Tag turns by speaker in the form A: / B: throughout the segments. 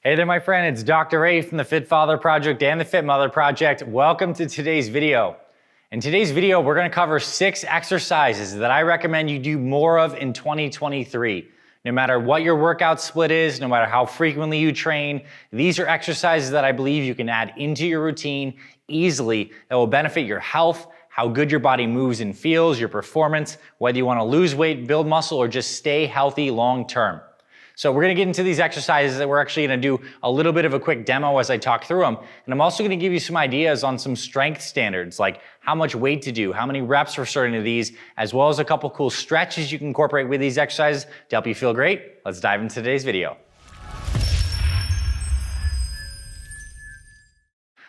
A: Hey there, my friend. It's Dr. Ray from the Fit Father Project and the Fit Mother Project. Welcome to today's video. In today's video, we're going to cover 6 exercises that I recommend you do more of in 2023. No matter what your workout split is, no matter how frequently you train, these are exercises that I believe you can add into your routine easily that will benefit your health, how good your body moves and feels, your performance, whether you want to lose weight, build muscle, or just stay healthy long term. So we're gonna get into these exercises that we're actually gonna do a little bit of a quick demo as I talk through them. And I'm also gonna give you some ideas on some strength standards, like how much weight to do, how many reps for certain of these, as well as a couple cool stretches you can incorporate with these exercises to help you feel great. Let's dive into today's video.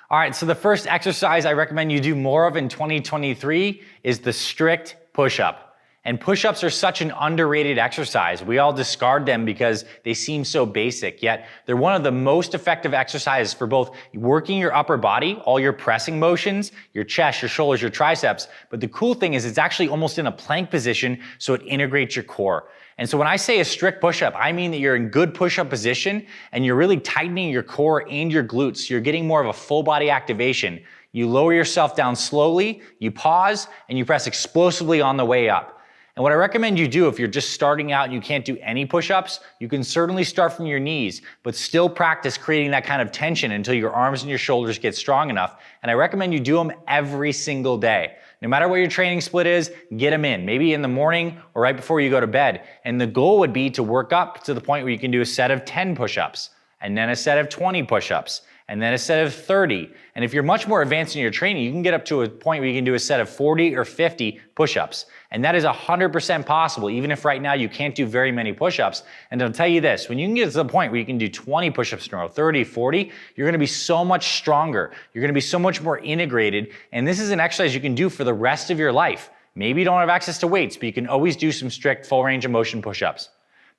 A: All right, so the first exercise I recommend you do more of in 2023 is the strict push-up. And push-ups are such an underrated exercise. We all discard them because they seem so basic, yet they're one of the most effective exercises for both working your upper body, all your pressing motions, your chest, your shoulders, your triceps. But the cool thing is it's actually almost in a plank position, so it integrates your core. And so when I say a strict push-up, I mean that you're in good push-up position and you're really tightening your core and your glutes. You're getting more of a full body activation. You lower yourself down slowly, you pause, and you press explosively on the way up. And what I recommend you do if you're just starting out and you can't do any push-ups, you can certainly start from your knees, but still practice creating that kind of tension until your arms and your shoulders get strong enough. And I recommend you do them every single day. No matter what your training split is, get them in, maybe in the morning or right before you go to bed. And the goal would be to work up to the point where you can do a set of 10 push-ups, and then a set of 20 push-ups, and then a set of 30. And if you're much more advanced in your training, you can get up to a point where you can do a set of 40 or 50 push-ups. And that is 100% possible, even if right now you can't do very many push-ups. And I'll tell you this, when you can get to the point where you can do 20 push-ups in a row, 30, 40, you're gonna be so much stronger. You're gonna be so much more integrated. And this is an exercise you can do for the rest of your life. Maybe you don't have access to weights, but you can always do some strict full range of motion push-ups.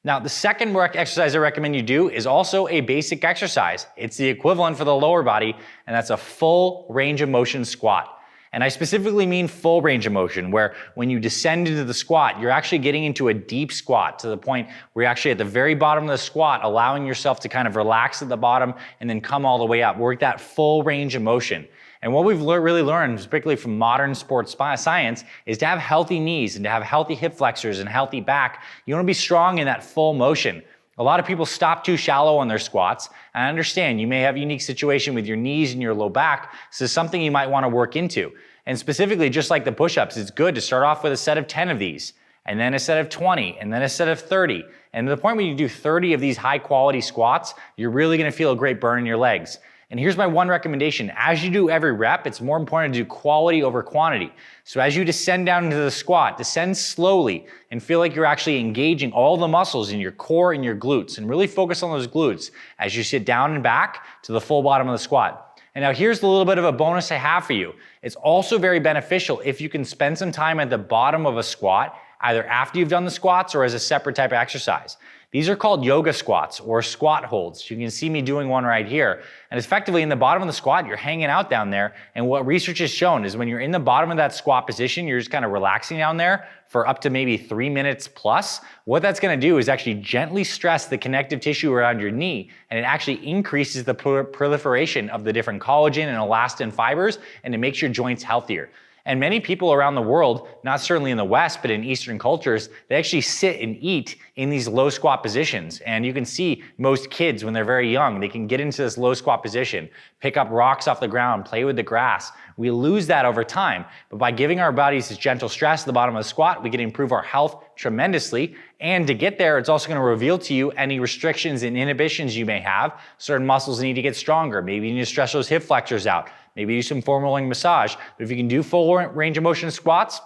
A: Now, the second exercise I recommend you do is also a basic exercise. It's the equivalent for the lower body, and that's a full range of motion squat. And I specifically mean full range of motion, where when you descend into the squat, you're actually getting into a deep squat to the point where you're actually at the very bottom of the squat, allowing yourself to kind of relax at the bottom and then come all the way up. Work that full range of motion. And what we've really learned, particularly from modern sports science, is to have healthy knees and to have healthy hip flexors and healthy back. You want to be strong in that full motion. A lot of people stop too shallow on their squats. I understand you may have a unique situation with your knees and your low back, so it's something you might want to work into. And specifically, just like the push-ups, it's good to start off with a set of 10 of these, and then a set of 20, and then a set of 30. And to the point where you do 30 of these high quality squats, you're really going to feel a great burn in your legs. And here's my one recommendation. As you do every rep, it's more important to do quality over quantity. So as you descend down into the squat, descend slowly and feel like you're actually engaging all the muscles in your core and your glutes, and really focus on those glutes as you sit down and back to the full bottom of the squat. And now here's a little bit of a bonus I have for you. It's also very beneficial if you can spend some time at the bottom of a squat, either after you've done the squats or as a separate type of exercise. These are called yoga squats or squat holds. You can see me doing one right here. And effectively in the bottom of the squat, you're hanging out down there. And what research has shown is when you're in the bottom of that squat position, you're just kind of relaxing down there for up to maybe 3 minutes plus. What that's gonna do is actually gently stress the connective tissue around your knee, and it actually increases the proliferation of the different collagen and elastin fibers, and it makes your joints healthier. And many people around the world, not certainly in the West, but in Eastern cultures, they actually sit and eat in these low squat positions. And you can see most kids when they're very young, they can get into this low squat position, pick up rocks off the ground, play with the grass. We lose that over time, but by giving our bodies this gentle stress at the bottom of the squat, we can improve our health tremendously. And to get there, it's also going to reveal to you any restrictions and inhibitions you may have. Certain muscles need to get stronger. Maybe you need to stretch those hip flexors out. Maybe do some foam rolling massage. But if you can do full range of motion squats,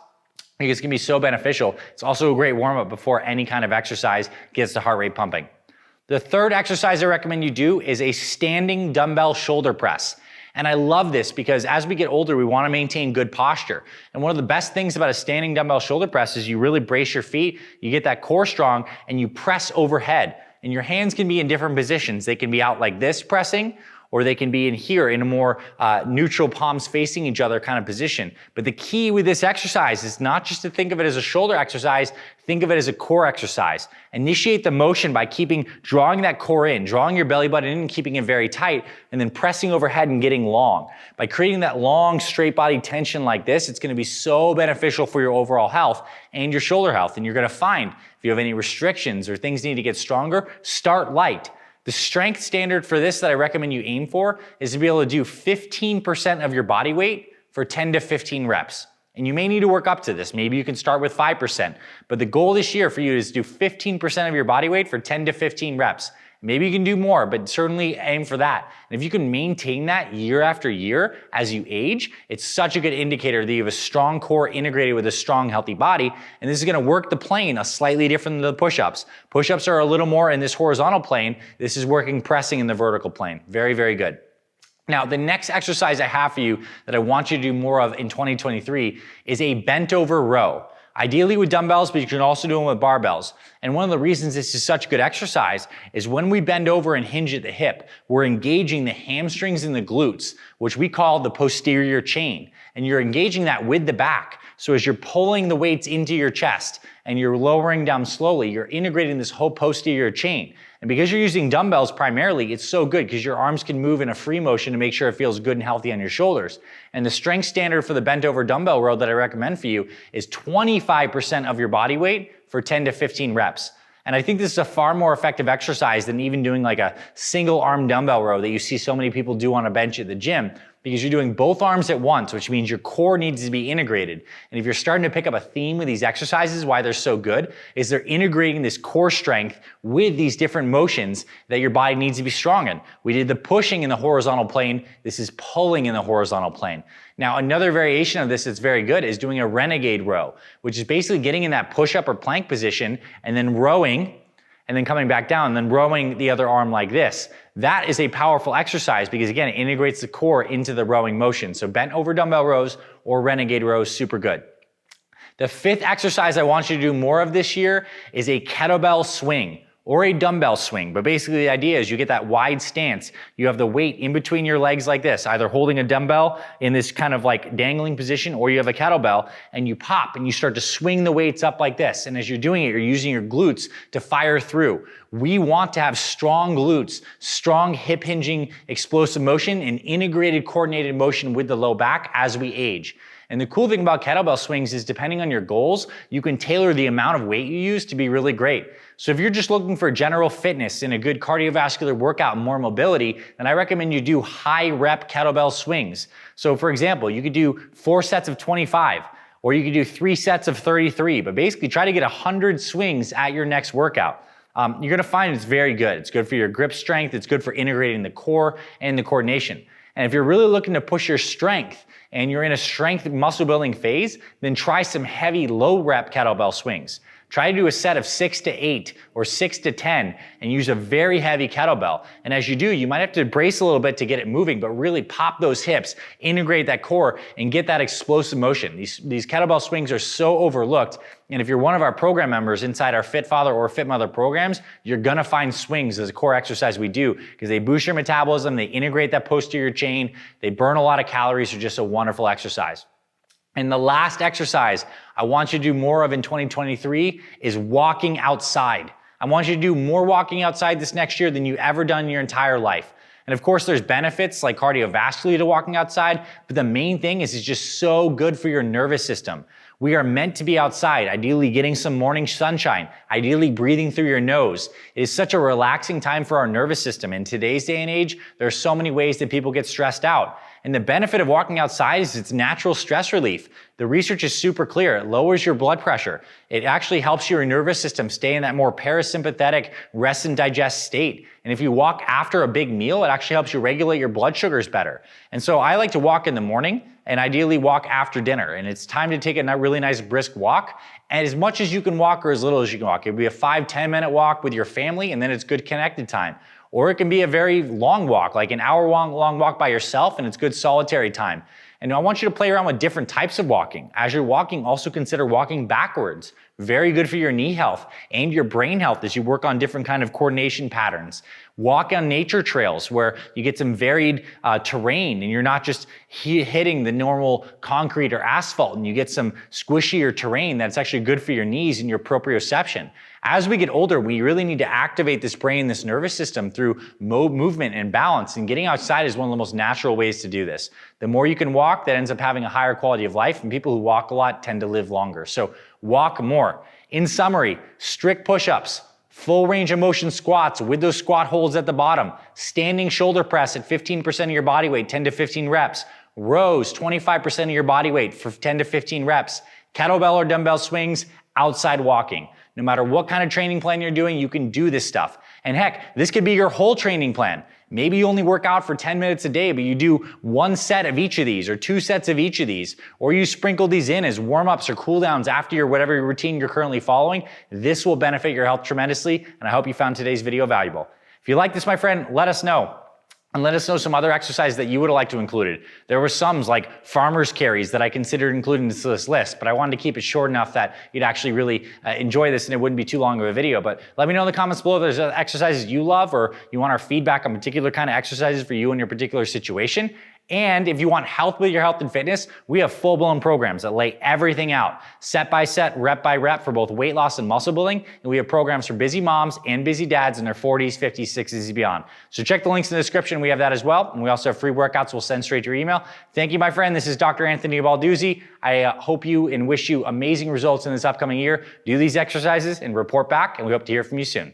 A: it's going to be so beneficial. It's also a great warm-up before any kind of exercise gets the heart rate pumping. The third exercise I recommend you do is a standing dumbbell shoulder press. And I love this because as we get older, we want to maintain good posture. And one of the best things about a standing dumbbell shoulder press is you really brace your feet, you get that core strong, and you press overhead. And your hands can be in different positions. They can be out like this pressing, or they can be in here in a more neutral palms facing each other kind of position. But the key with this exercise is not just to think of it as a shoulder exercise, think of it as a core exercise. Initiate the motion by drawing that core in, drawing your belly button in and keeping it very tight, and then pressing overhead and getting long. By creating that long, straight body tension like this, it's gonna be so beneficial for your overall health and your shoulder health. And you're gonna find if you have any restrictions or things need to get stronger, start light. The strength standard for this that I recommend you aim for is to be able to do 15% of your body weight for 10 to 15 reps. And you may need to work up to this. Maybe you can start with 5%. But the goal this year for you is to do 15% of your body weight for 10 to 15 reps. Maybe you can do more, but certainly aim for that. And if you can maintain that year after year as you age, it's such a good indicator that you have a strong core integrated with a strong, healthy body. And this is gonna work the plane a slightly different than the push-ups. Push-ups are a little more in this horizontal plane. This is working pressing in the vertical plane. Very, very good. Now, the next exercise I have for you that I want you to do more of in 2023 is a bent over row. Ideally with dumbbells, but you can also do them with barbells. And one of the reasons this is such good exercise is when we bend over and hinge at the hip, we're engaging the hamstrings and the glutes, which we call the posterior chain. And you're engaging that with the back. So as you're pulling the weights into your chest and you're lowering down slowly, you're integrating this whole posterior chain. And because you're using dumbbells primarily, it's so good because your arms can move in a free motion to make sure it feels good and healthy on your shoulders. And the strength standard for the bent over dumbbell row that I recommend for you is 25% of your body weight for 10 to 15 reps. And I think this is a far more effective exercise than even doing like a single arm dumbbell row that you see so many people do on a bench at the gym, because you're doing both arms at once, which means your core needs to be integrated. And if you're starting to pick up a theme with these exercises, why they're so good, is they're integrating this core strength with these different motions that your body needs to be strong in. We did the pushing in the horizontal plane. This is pulling in the horizontal plane. Now, another variation of this that's very good is doing a renegade row, which is basically getting in that push-up or plank position and then rowing and then coming back down and then rowing the other arm like this. That is a powerful exercise because again, it integrates the core into the rowing motion. So bent over dumbbell rows or renegade rows, super good. The fifth exercise I want you to do more of this year is a kettlebell swing or a dumbbell swing. But basically the idea is you get that wide stance. You have the weight in between your legs like this, either holding a dumbbell in this kind of like dangling position, or you have a kettlebell and you pop and you start to swing the weights up like this. And as you're doing it, you're using your glutes to fire through. We want to have strong glutes, strong hip hinging, explosive motion, and integrated coordinated motion with the low back as we age. And the cool thing about kettlebell swings is depending on your goals, you can tailor the amount of weight you use to be really great. So if you're just looking for general fitness and a good cardiovascular workout and more mobility, then I recommend you do high rep kettlebell swings. So for example, you could do 4 sets of 25, or you could do 3 sets of 33, but basically try to get 100 swings at your next workout. You're gonna find it's very good. It's good for your grip strength. It's good for integrating the core and the coordination. And if you're really looking to push your strength and you're in a strength muscle building phase, then try some heavy low rep kettlebell swings. Try to do a set of 6 to 8 or 6 to 10 and use a very heavy kettlebell. And as you do, you might have to brace a little bit to get it moving, but really pop those hips, integrate that core, and get that explosive motion. These kettlebell swings are so overlooked. And if you're one of our program members inside our Fit Father or Fit Mother programs, you're gonna find swings as a core exercise we do because they boost your metabolism, they integrate that posterior chain, they burn a lot of calories. They're just a wonderful exercise. And the last exercise I want you to do more of in 2023 is walking outside. I want you to do more walking outside this next year than you've ever done in your entire life. And of course, there's benefits like cardiovascularly to walking outside, but the main thing is it's just so good for your nervous system. We are meant to be outside, ideally getting some morning sunshine, ideally breathing through your nose. It is such a relaxing time for our nervous system. In today's day and age, there are so many ways that people get stressed out. And the benefit of walking outside is it's natural stress relief. The research is super clear. It lowers your blood pressure. It actually helps your nervous system stay in that more parasympathetic rest and digest state. And if you walk after a big meal, it actually helps you regulate your blood sugars better. And so I like to walk in the morning and ideally walk after dinner. And it's time to take a really nice brisk walk. And as much as you can walk or as little as you can walk. It would be a 5-10 minute walk with your family, and then it's good connected time. Or it can be a very long walk, like an hour-long walk by yourself, and it's good solitary time. And I want you to play around with different types of walking. As you're walking, also consider walking backwards. Very good for your knee health and your brain health as you work on different kind of coordination patterns. Walk on nature trails where you get some varied terrain and you're not just hitting the normal concrete or asphalt, and you get some squishier terrain that's actually good for your knees and your proprioception. As we get older, we really need to activate this brain, this nervous system through movement and balance, and getting outside is one of the most natural ways to do this. The more you can walk, that ends up having a higher quality of life, and people who walk a lot tend to live longer. So walk more. In summary, strict push-ups, full range of motion squats with those squat holds at the bottom, standing shoulder press at 15% of your body weight, 10 to 15 reps, rows, 25% of your body weight for 10 to 15 reps, kettlebell or dumbbell swings, outside walking. No matter what kind of training plan you're doing, you can do this stuff. And heck, this could be your whole training plan. Maybe you only work out for 10 minutes a day, but you do 1 set of each of these or 2 sets of each of these, or you sprinkle these in as warm-ups or cool-downs after your whatever routine you're currently following. This will benefit your health tremendously, and I hope you found today's video valuable. If you like this, my friend, let us know. And let us know some other exercises that you would have liked to include. There were some like farmer's carries that I considered including to this list, but I wanted to keep it short enough that you'd actually really enjoy this and it wouldn't be too long of a video. But let me know in the comments below if there's exercises you love or you want our feedback on particular kind of exercises for you in your particular situation. And if you want help with your health and fitness, we have full-blown programs that lay everything out, set by set, rep by rep for both weight loss and muscle building. And we have programs for busy moms and busy dads in their 40s, 50s, 60s, and beyond. So check the links in the description. We have that as well. And we also have free workouts we'll send straight to your email. Thank you, my friend. This is Dr. Anthony Balduzzi. I hope you and wish you amazing results in this upcoming year. Do these exercises and report back, and we hope to hear from you soon.